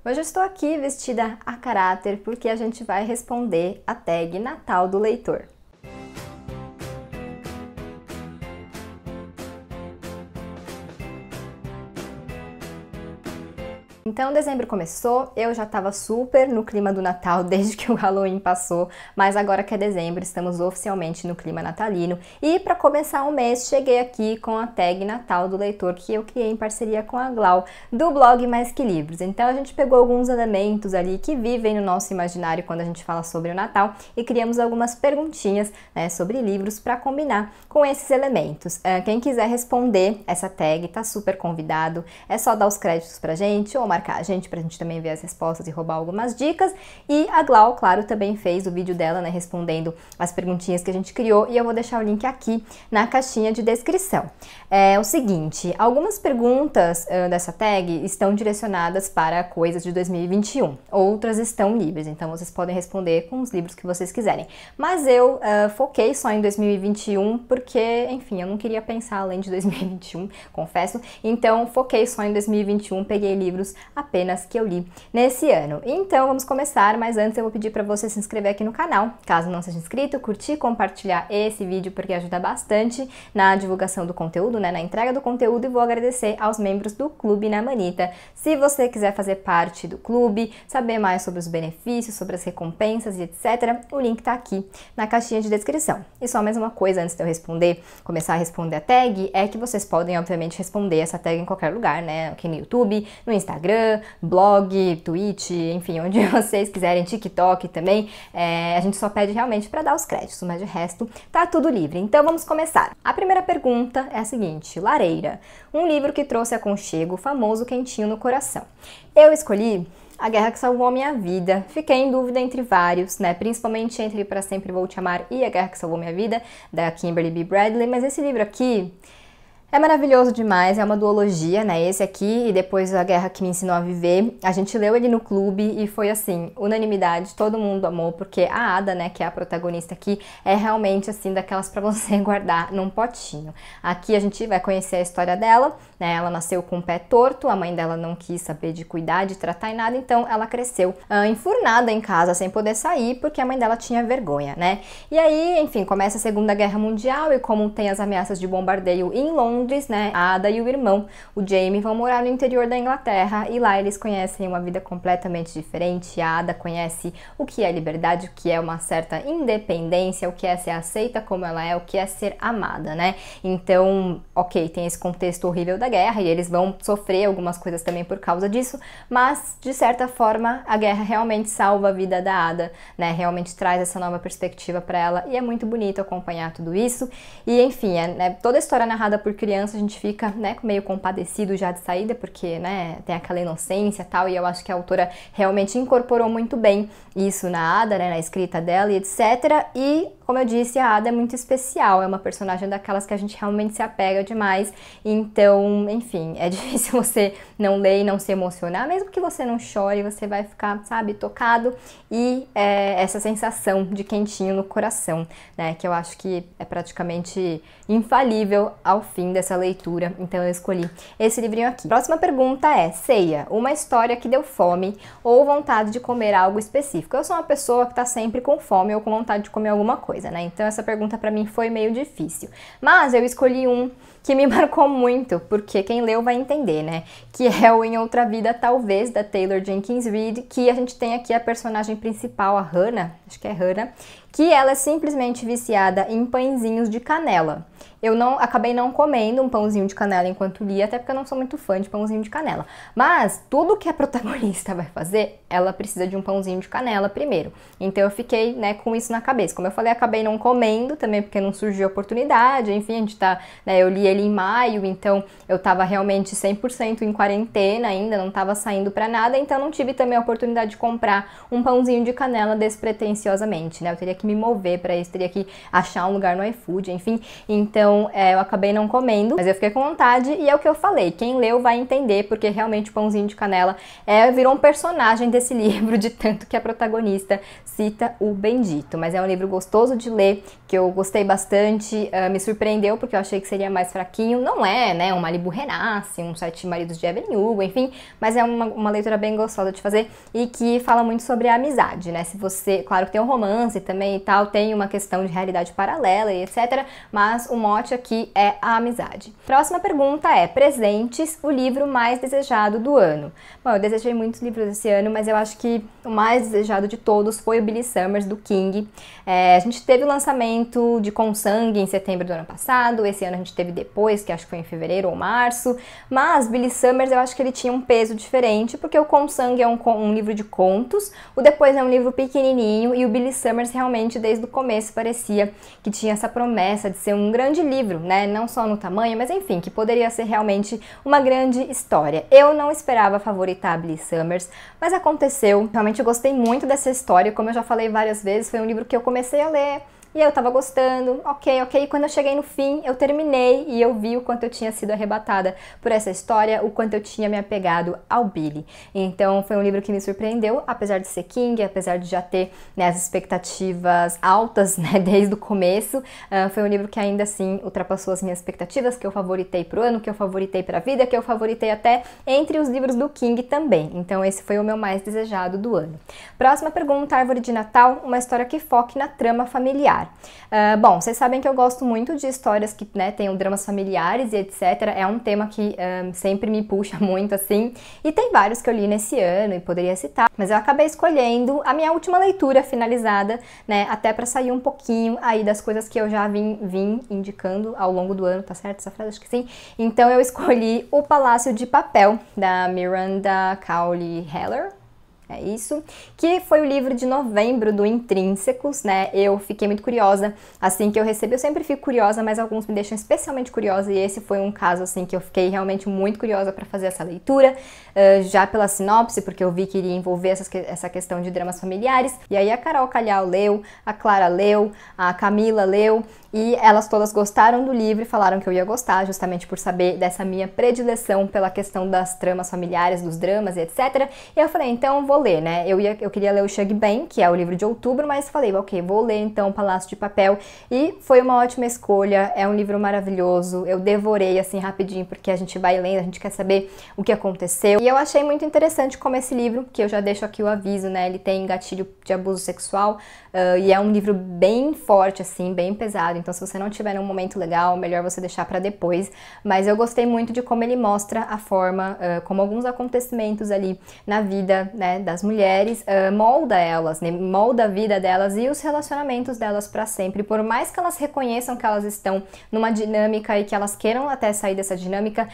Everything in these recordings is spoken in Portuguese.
Hoje eu estou aqui vestida a caráter porque a gente vai responder a tag Natal do leitor. Então, dezembro começou, eu já estava super no clima do Natal desde que o Halloween passou, mas agora que é dezembro, estamos oficialmente no clima natalino. E para começar o mês, cheguei aqui com a tag Natal do Leitor, que eu criei em parceria com a Glau, do blog Mais Que Livros. Então, a gente pegou alguns elementos ali que vivem no nosso imaginário quando a gente fala sobre o Natal e criamos algumas perguntinhas, né, sobre livros para combinar com esses elementos. Quem quiser responder essa tag tá super convidado, é só dar os créditos pra gente ou marcar a gente pra gente também ver as respostas e roubar algumas dicas. E a Glau, claro, também fez o vídeo dela, né, respondendo as perguntinhas que a gente criou, e eu vou deixar o link aqui na caixinha de descrição. É o seguinte, algumas perguntas dessa tag estão direcionadas para coisas de 2021, outras estão livres, então vocês podem responder com os livros que vocês quiserem. Mas eu foquei só em 2021 porque, enfim, eu não queria pensar além de 2021, confesso, então foquei só em 2021, peguei livros apenas que eu li nesse ano. Então vamos começar, mas antes eu vou pedir para você se inscrever aqui no canal, caso não seja inscrito, curtir, compartilhar esse vídeo porque ajuda bastante na divulgação do conteúdo, né, na entrega do conteúdo, e vou agradecer aos membros do Clube na Manita. Se você quiser fazer parte do clube, saber mais sobre os benefícios, sobre as recompensas e etc, o link tá aqui na caixinha de descrição. E só mais uma coisa antes de eu começar a responder a tag, é que vocês podem obviamente responder essa tag em qualquer lugar, né, aqui no YouTube, no Instagram, blog, Twitch, enfim, onde vocês quiserem, TikTok também. A gente só pede realmente para dar os créditos, mas de resto tá tudo livre. Então vamos começar. A primeira pergunta é a seguinte: Lareira, um livro que trouxe aconchego, famoso quentinho no coração. Eu escolhi A Guerra que Salvou a Minha Vida. Fiquei em dúvida entre vários, né? Principalmente entre Para Sempre Vou Te Amar e A Guerra que Salvou Minha Vida, da Kimberly B. Bradley, mas esse livro aqui é maravilhoso demais, é uma duologia, né, esse aqui e depois A Guerra que Me Ensinou a Viver. A gente leu ele no clube e foi assim, unanimidade, todo mundo amou, porque a Ada, né, que é a protagonista aqui, é realmente assim, daquelas pra você guardar num potinho. Aqui a gente vai conhecer a história dela, né, ela nasceu com o pé torto, a mãe dela não quis saber de cuidar, de tratar e nada, então ela cresceu enfurnada em casa, sem poder sair, porque a mãe dela tinha vergonha, né. E aí, enfim, começa a Segunda Guerra Mundial e como tem as ameaças de bombardeio em Londres, né, a Ada e o irmão, o Jamie, vão morar no interior da Inglaterra e lá eles conhecem uma vida completamente diferente. A Ada conhece o que é liberdade, o que é uma certa independência, o que é ser aceita como ela é, o que é ser amada, né? Então, ok, tem esse contexto horrível da guerra e eles vão sofrer algumas coisas também por causa disso, mas de certa forma a guerra realmente salva a vida da Ada, né? Realmente traz essa nova perspectiva para ela e é muito bonito acompanhar tudo isso. E enfim, né, toda a história narrada por criança, a gente fica, né, meio compadecido já de saída, porque, né, tem aquela inocência e tal, e eu acho que a autora realmente incorporou muito bem isso na Ada, né, na escrita dela e etc. E, como eu disse, a Ada é muito especial, é uma personagem daquelas que a gente realmente se apega demais, então, enfim, é difícil você não ler e não se emocionar, mesmo que você não chore, você vai ficar, sabe, tocado, e essa sensação de quentinho no coração, né, que eu acho que é praticamente infalível ao fim dessa leitura, então eu escolhi esse livrinho aqui. Próxima pergunta é: ceia, uma história que deu fome ou vontade de comer algo específico? Eu sou uma pessoa que tá sempre com fome ou com vontade de comer alguma coisa, né? Então essa pergunta pra mim foi meio difícil, mas eu escolhi um que me marcou muito, porque quem leu vai entender, né? Que é o Em Outra Vida, Talvez, da Taylor Jenkins Reid, que a gente tem aqui a personagem principal, a Hannah, acho que é Hannah, que ela é simplesmente viciada em pãezinhos de canela. Eu acabei não comendo um pãozinho de canela enquanto li, até porque eu não sou muito fã de pãozinho de canela. Mas tudo que a protagonista vai fazer, ela precisa de um pãozinho de canela primeiro. Então eu fiquei, né, com isso na cabeça. Como eu falei, acabei não comendo também porque não surgiu oportunidade. Enfim, a gente tá, né, eu li ele em maio, então eu tava realmente 100% em quarentena ainda, não tava saindo pra nada, então não tive também a oportunidade de comprar um pãozinho de canela despretensiosamente, né? Eu teria que me mover para isso, teria que achar um lugar no iFood, enfim. Então eu acabei não comendo, mas eu fiquei com vontade e é o que eu falei, quem leu vai entender, porque realmente o pãozinho de canela virou um personagem desse livro, de tanto que a protagonista cita o bendito. Mas é um livro gostoso de ler, que eu gostei bastante, me surpreendeu porque eu achei que seria mais fraquinho. Não é, né, um Malibu Renasce, um Sete Maridos de Evelyn Hugo, enfim, mas é uma leitura bem gostosa de fazer e que fala muito sobre a amizade, né? Se você, claro que tem um romance também e tal, tem uma questão de realidade paralela e etc, mas o mote aqui é a amizade. Próxima pergunta é: presentes, o livro mais desejado do ano? Bom, eu desejei muitos livros esse ano, mas eu acho que o mais desejado de todos foi o Billy Summers, do King. A gente teve o lançamento de Com Sangue em setembro do ano passado, esse ano a gente teve depois, que acho que foi em fevereiro ou março, mas Billy Summers eu acho que ele tinha um peso diferente, porque o Com Sangue é um livro de contos, o Depois é um livro pequenininho, e o Billy Summers realmente desde o começo parecia que tinha essa promessa de ser um grande livro, né, não só no tamanho, mas enfim, que poderia ser realmente uma grande história. Eu não esperava favoritar Billy Summers, mas aconteceu. Realmente eu gostei muito dessa história, como eu já falei várias vezes, foi um livro que eu comecei a ler e eu tava gostando, ok, e quando eu cheguei no fim, eu terminei e eu vi o quanto eu tinha sido arrebatada por essa história, o quanto eu tinha me apegado ao Billy. Então foi um livro que me surpreendeu, apesar de ser King, apesar de já ter, né, as expectativas altas, né, desde o começo, foi um livro que ainda assim ultrapassou as minhas expectativas, que eu favoritei pro ano, que eu favoritei pra vida, que eu favoritei até entre os livros do King também. Então esse foi o meu mais desejado do ano. Próxima pergunta: Árvore de Natal, uma história que foque na trama familiar. Bom, vocês sabem que eu gosto muito de histórias que, né, tenham dramas familiares e etc. É um tema que sempre me puxa muito, assim. E tem vários que eu li nesse ano e poderia citar, mas eu acabei escolhendo a minha última leitura finalizada, né, até pra sair um pouquinho aí das coisas que eu já vim indicando ao longo do ano, tá certo essa frase? Acho que sim. Então eu escolhi O Palácio de Papel, da Miranda Cowley Heller. É isso, que foi o livro de novembro do Intrínsecos, né? Eu fiquei muito curiosa assim que eu recebi. Eu sempre fico curiosa, mas alguns me deixam especialmente curiosa, e esse foi um caso assim que eu fiquei realmente muito curiosa para fazer essa leitura, já pela sinopse, porque eu vi que iria envolver essa questão de dramas familiares. E aí a Carol Calhau leu, a Clara leu, a Camila leu, e elas todas gostaram do livro e falaram que eu ia gostar, justamente por saber dessa minha predileção pela questão das tramas familiares, dos dramas e etc. E eu falei, então vou ler, né? Eu queria ler o Shug Ben, que é o livro de outubro, mas falei, ok, vou ler então Palácio de Papel, e foi uma ótima escolha, é um livro maravilhoso, eu devorei assim rapidinho, porque a gente vai lendo, a gente quer saber o que aconteceu, e eu achei muito interessante como esse livro, que eu já deixo aqui o aviso, né, ele tem gatilho de abuso sexual, e é um livro bem forte, assim, bem pesado, então se você não tiver num momento legal, melhor você deixar pra depois, mas eu gostei muito de como ele mostra a forma, como alguns acontecimentos ali na vida, né, das mulheres, molda elas, né, molda a vida delas e os relacionamentos delas pra sempre, por mais que elas reconheçam que elas estão numa dinâmica e que elas queiram até sair dessa dinâmica,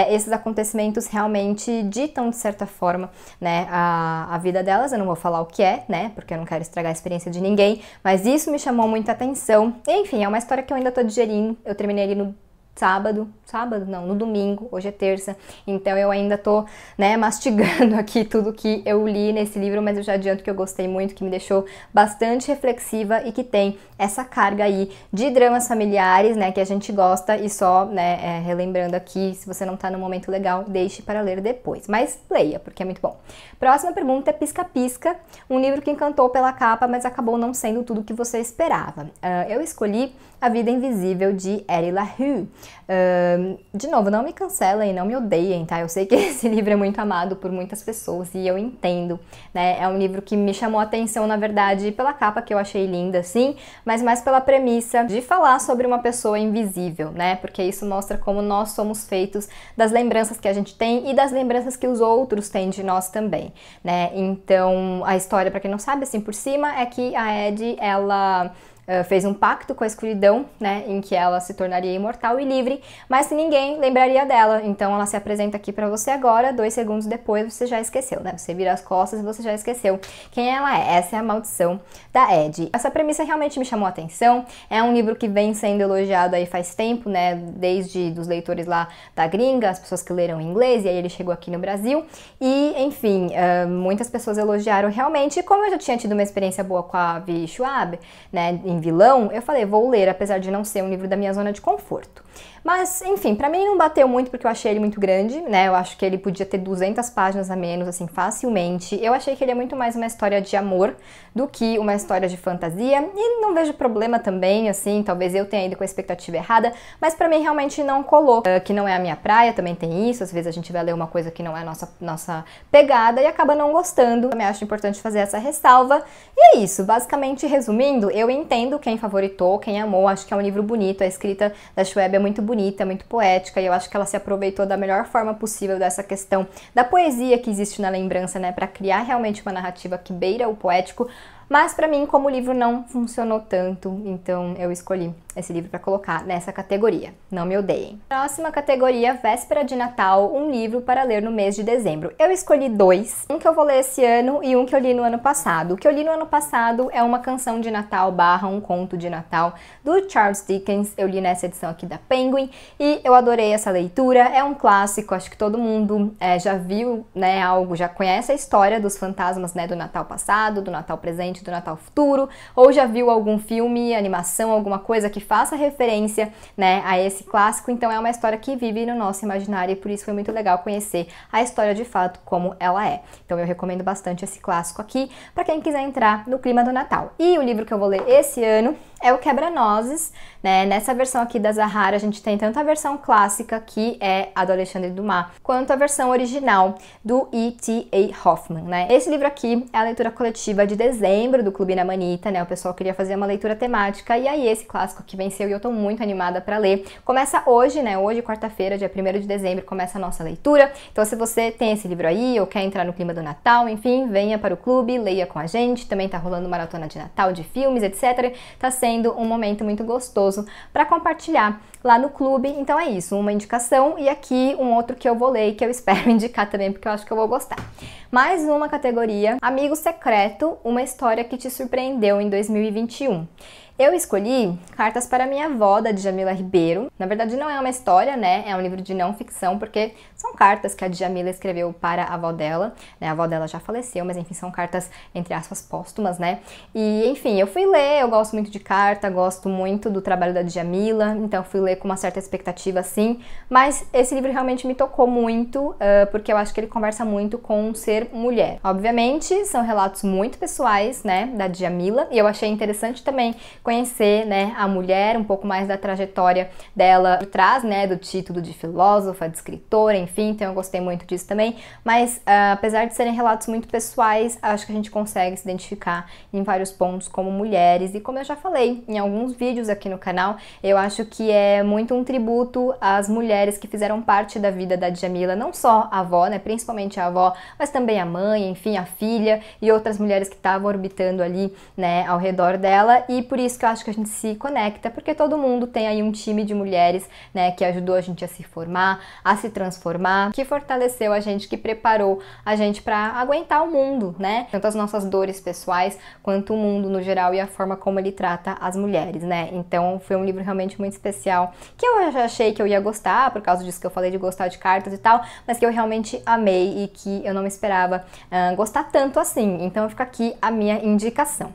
esses acontecimentos realmente ditam, de certa forma, né, a vida delas. Eu não vou falar o que é, né, porque eu não quero estragar a experiência de ninguém, mas isso me chamou muita atenção. Enfim, é uma história que eu ainda tô digerindo, eu terminei ali no no domingo, hoje é terça, então eu ainda tô, né, mastigando aqui tudo que eu li nesse livro, mas eu já adianto que eu gostei muito, que me deixou bastante reflexiva e que tem essa carga aí de dramas familiares, né, que a gente gosta, e só, né, relembrando aqui, se você não tá no momento legal, deixe para ler depois, mas leia, porque é muito bom. Próxima pergunta é Pisca Pisca, um livro que encantou pela capa, mas acabou não sendo tudo o que você esperava. Eu escolhi A Vida Invisível, de Eddie LaRue. De novo, não me cancelem, não me odeiem, tá? Eu sei que esse livro é muito amado por muitas pessoas e eu entendo, né? É um livro que me chamou a atenção, na verdade, pela capa, que eu achei linda, sim, mas mais pela premissa de falar sobre uma pessoa invisível, né? Porque isso mostra como nós somos feitos das lembranças que a gente tem e das lembranças que os outros têm de nós também, né? Então, a história, pra quem não sabe, assim por cima, é que a Eddie, ela fez um pacto com a escuridão, né, em que ela se tornaria imortal e livre, mas que ninguém lembraria dela. Então ela se apresenta aqui pra você agora, 2 segundos depois você já esqueceu, né? Você vira as costas e você já esqueceu quem ela é. Essa é a maldição da Eddie. Essa premissa realmente me chamou a atenção. É um livro que vem sendo elogiado aí faz tempo, né? Desde dos leitores lá da gringa, as pessoas que leram em inglês, e aí ele chegou aqui no Brasil. E, enfim, muitas pessoas elogiaram realmente. E como eu já tinha tido uma experiência boa com a Vi Schwab, né, em Vilão, eu falei, vou ler, apesar de não ser um livro da minha zona de conforto. Mas, enfim, pra mim não bateu muito porque eu achei ele muito grande, né? Eu acho que ele podia ter 200 páginas a menos, assim, facilmente. Eu achei que ele é muito mais uma história de amor do que uma história de fantasia. E não vejo problema também, assim, talvez eu tenha ido com a expectativa errada, mas pra mim realmente não colou. Que não é a minha praia, também tem isso. Às vezes a gente vai ler uma coisa que não é a nossa pegada e acaba não gostando. Também acho importante fazer essa ressalva. E é isso, basicamente, resumindo, eu entendo quem favoritou, quem amou. Acho que é um livro bonito, a escrita da Schwab é muito bonita, muito poética, e eu acho que ela se aproveitou da melhor forma possível dessa questão da poesia que existe na lembrança, né, para criar realmente uma narrativa que beira o poético. Mas pra mim, como o livro não funcionou tanto, então eu escolhi esse livro para colocar nessa categoria. Não me odeiem. Próxima categoria, véspera de Natal, um livro para ler no mês de dezembro. Eu escolhi 2, um que eu vou ler esse ano e um que eu li no ano passado. O que eu li no ano passado é uma canção de Natal / um conto de Natal do Charles Dickens. Eu li nessa edição aqui da Penguin e eu adorei essa leitura. É um clássico, acho que todo mundo já viu, né, já conhece a história dos fantasmas, né, do Natal passado, do Natal presente, do Natal futuro, ou já viu algum filme, animação, alguma coisa que faça referência, né, a esse clássico. Então é uma história que vive no nosso imaginário e por isso foi muito legal conhecer a história de fato como ela é. Então eu recomendo bastante esse clássico aqui para quem quiser entrar no clima do Natal. E o livro que eu vou ler esse ano é o Quebra-Nozes, né? Nessa versão aqui da Zahara a gente tem tanto a versão clássica, que é a do Alexandre Dumas, quanto a versão original do E.T.A. Hoffmann, né? Esse livro aqui é a leitura coletiva de dezembro do Clube na Manita, né? O pessoal queria fazer uma leitura temática e aí esse clássico que venceu e eu tô muito animada para ler. Começa hoje, né? Hoje, quarta-feira, dia 1º de dezembro, começa a nossa leitura. Então se você tem esse livro aí ou quer entrar no clima do Natal, enfim, venha para o clube, leia com a gente. Também tá rolando maratona de Natal, de filmes, etc. Tá sendo um momento muito gostoso para compartilhar lá no clube. Então é isso, uma indicação e aqui um outro que eu vou ler e que eu espero indicar também porque eu acho que eu vou gostar. Mais uma categoria, Amigo Secreto, uma história que te surpreendeu em 2021. Eu escolhi Cartas para Minha Avó, da Djamila Ribeiro. Na verdade não é uma história, né? É um livro de não ficção, porque são cartas que a Djamila escreveu para a avó dela, né? A avó dela já faleceu, mas enfim, são cartas, entre aspas, póstumas, né? E enfim, eu fui ler, eu gosto muito de carta, gosto muito do trabalho da Djamila, então fui ler com uma certa expectativa, sim. Mas esse livro realmente me tocou muito, porque eu acho que ele conversa muito com ser mulher. Obviamente, são relatos muito pessoais, né, da Djamila, e eu achei interessante também conhecer, né, a mulher, um pouco mais da trajetória dela por trás, né, do título de filósofa, de escritora, enfim, então eu gostei muito disso também, mas apesar de serem relatos muito pessoais, acho que a gente consegue se identificar em vários pontos como mulheres, e como eu já falei em alguns vídeos aqui no canal, eu acho que é muito um tributo às mulheres que fizeram parte da vida da Djamila, não só a avó, né, principalmente a avó, mas também a mãe, enfim, a filha e outras mulheres que estavam orbitando ali, né, ao redor dela, e por isso que eu acho que a gente se conecta, porque todo mundo tem aí um time de mulheres, né, que ajudou a gente a se formar, a se transformar, que fortaleceu a gente, que preparou a gente para aguentar o mundo, né, tanto as nossas dores pessoais, quanto o mundo no geral e a forma como ele trata as mulheres, né, então foi um livro realmente muito especial, que eu já achei que eu ia gostar, por causa disso que eu falei de gostar de cartas e tal, mas que eu realmente amei e que eu não me esperava gostar tanto assim, então fica aqui a minha indicação.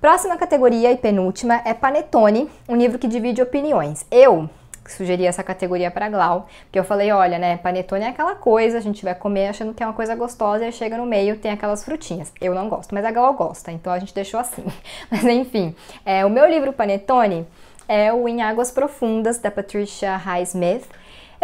Próxima categoria e penúltima é Panetone, um livro que divide opiniões. Eu sugeri essa categoria para Glau, porque eu falei, olha, né, panetone é aquela coisa, a gente vai comer achando que é uma coisa gostosa e chega no meio, tem aquelas frutinhas. Eu não gosto, mas a Glau gosta, então a gente deixou assim. Mas enfim, o meu livro Panetone é o Em Águas Profundas, da Patricia Highsmith.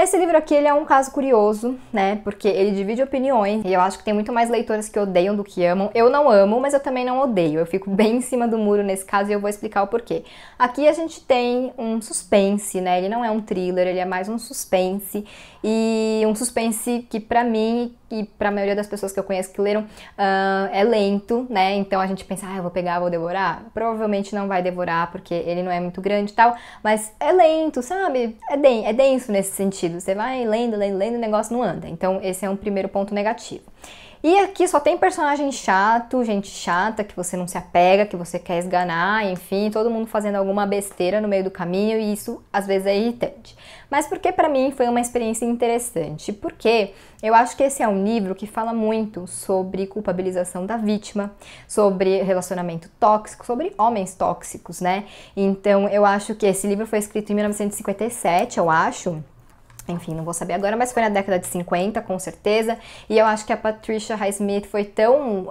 Esse livro aqui, ele é um caso curioso, né, porque ele divide opiniões, e eu acho que tem muito mais leitoras que odeiam do que amam. Eu não amo, mas eu também não odeio, eu fico bem em cima do muro nesse caso e eu vou explicar o porquê. Aqui a gente tem um suspense, né, ele não é um thriller, ele é mais um suspense, e um suspense que pra mim e para a maioria das pessoas que eu conheço que leram, é lento, né? Então a gente pensa, eu vou pegar, vou devorar. Provavelmente não vai devorar, porque ele não é muito grande e tal, mas é lento, sabe? É denso nesse sentido. Você vai lendo, o negócio não anda. Então esse é um primeiro ponto negativo. E aqui só tem personagem chato, gente chata, que você não se apega, que você quer esganar, enfim, todo mundo fazendo alguma besteira no meio do caminho e isso às vezes é irritante. Mas porque pra mim foi uma experiência interessante? Porque eu acho que esse é um livro que fala muito sobre culpabilização da vítima, sobre relacionamento tóxico, sobre homens tóxicos, né? Então eu acho que esse livro foi escrito em 1957, eu acho. Enfim, não vou saber agora, mas foi na década de 50, com certeza. E eu acho que a Patricia Highsmith foi tão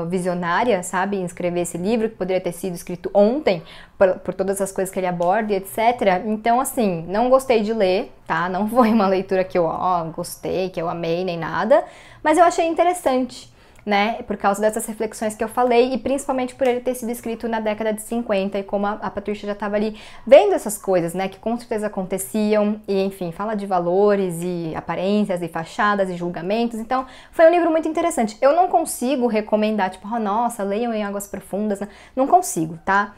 visionária, sabe, em escrever esse livro, que poderia ter sido escrito ontem, por todas as coisas que ele aborda e etc. Então, assim, não gostei de ler, tá? Não foi uma leitura que eu gostei, que eu amei, nem nada. Mas eu achei interessante, né, por causa dessas reflexões que eu falei e principalmente por ele ter sido escrito na década de 50 e como a Patricia já estava ali vendo essas coisas, né, que com certeza aconteciam e, enfim, fala de valores e aparências e fachadas e julgamentos, então foi um livro muito interessante. Eu não consigo recomendar, tipo, nossa, leiam em Águas Profundas, não consigo, tá?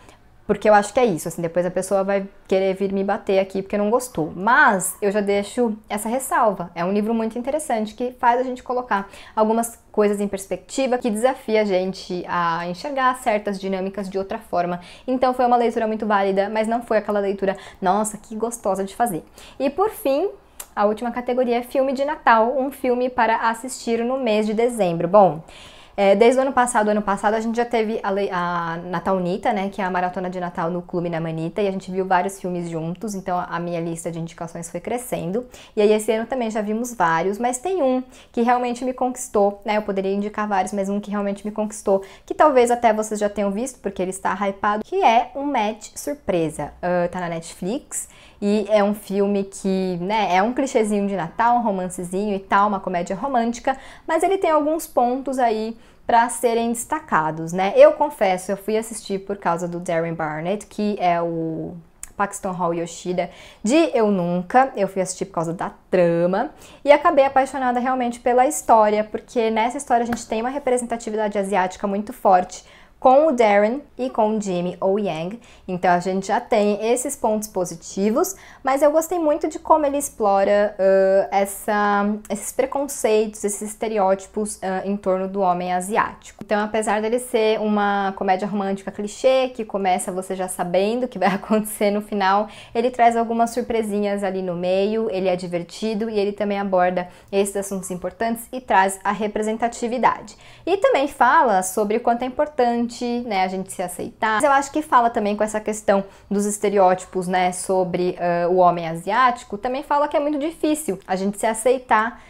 Porque eu acho que é isso, assim, depois a pessoa vai querer vir me bater aqui porque não gostou. Mas eu já deixo essa ressalva. É um livro muito interessante que faz a gente colocar algumas coisas em perspectiva, que desafia a gente a enxergar certas dinâmicas de outra forma. Então foi uma leitura muito válida, mas não foi aquela leitura, nossa, que gostosa de fazer. E por fim, a última categoria é filme de Natal, um filme para assistir no mês de dezembro. Bom, desde o ano passado a gente já teve a Natalnita, né, que é a maratona de Natal no Clube da Manita, e a gente viu vários filmes juntos, então a minha lista de indicações foi crescendo. E aí esse ano também já vimos vários, mas tem um que realmente me conquistou, né, eu poderia indicar vários, mas um que realmente me conquistou, que talvez até vocês já tenham visto, porque ele está hypado, que é um match surpresa. Tá na Netflix, e é um filme que, né, é um clichêzinho de Natal, um romancezinho e tal, uma comédia romântica, mas ele tem alguns pontos aí para serem destacados, né? Eu confesso, eu fui assistir por causa do Darren Barnett, que é o Paxton Hall Yoshida de Eu Nunca. Eu fui assistir por causa da trama e acabei apaixonada realmente pela história, porque nessa história a gente tem uma representatividade asiática muito forte, com o Darren e com o Jimmy O Yang, então a gente já tem esses pontos positivos, mas eu gostei muito de como ele explora esses preconceitos, esses estereótipos em torno do homem asiático. Então, apesar dele ser uma comédia romântica clichê, que começa você já sabendo o que vai acontecer no final, ele traz algumas surpresinhas ali no meio, ele é divertido e ele também aborda esses assuntos importantes e traz a representatividade. E também fala sobre o quanto é importante, né, a gente se aceitar. Mas eu acho que fala também com essa questão dos estereótipos, né, sobre o homem asiático, também fala que é muito difícil a gente se aceitar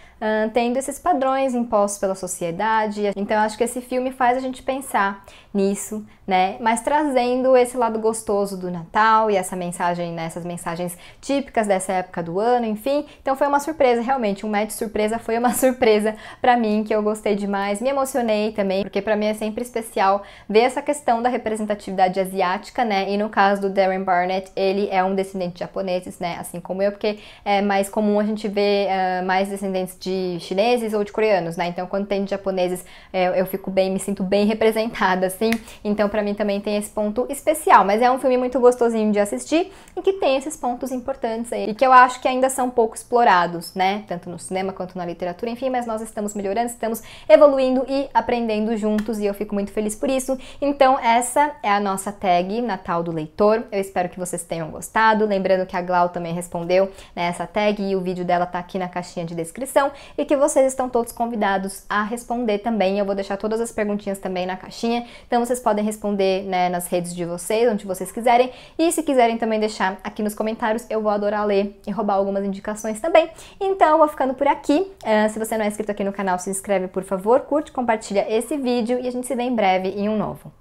tendo esses padrões impostos pela sociedade. Então eu acho que esse filme faz a gente pensar nisso, né? Mas trazendo esse lado gostoso do Natal e essa mensagem, né? Essas mensagens típicas dessa época do ano, enfim. Então foi uma surpresa, realmente, um match surpresa foi uma surpresa pra mim, que eu gostei demais, me emocionei também, porque pra mim é sempre especial ver essa questão da representatividade asiática, né? E no caso do Darren Barnett, ele é um descendente de japoneses, né? Assim como eu, porque é mais comum a gente ver mais descendentes de chineses ou de coreanos, né? Então quando tem de japoneses, eu fico bem, me sinto bem representada, assim. Então pra mim também tem esse ponto especial, mas é um filme muito gostosinho de assistir e que tem esses pontos importantes aí, e que eu acho que ainda são pouco explorados, né? Tanto no cinema quanto na literatura, enfim, mas nós estamos melhorando, estamos evoluindo e aprendendo juntos e eu fico muito feliz por isso. Então essa é a nossa tag Natal do Leitor. Eu espero que vocês tenham gostado. Lembrando que a Glau também respondeu nessa tag e o vídeo dela tá aqui na caixinha de descrição e que vocês estão todos convidados a responder também. Eu vou deixar todas as perguntinhas também na caixinha, então vocês podem responder, né, nas redes de vocês, onde vocês quiserem, e se quiserem também deixar aqui nos comentários, eu vou adorar ler e roubar algumas indicações também. Então eu vou ficando por aqui. Se você não é inscrito aqui no canal, se inscreve por favor, curte, compartilha esse vídeo e a gente se vê em breve em um novo.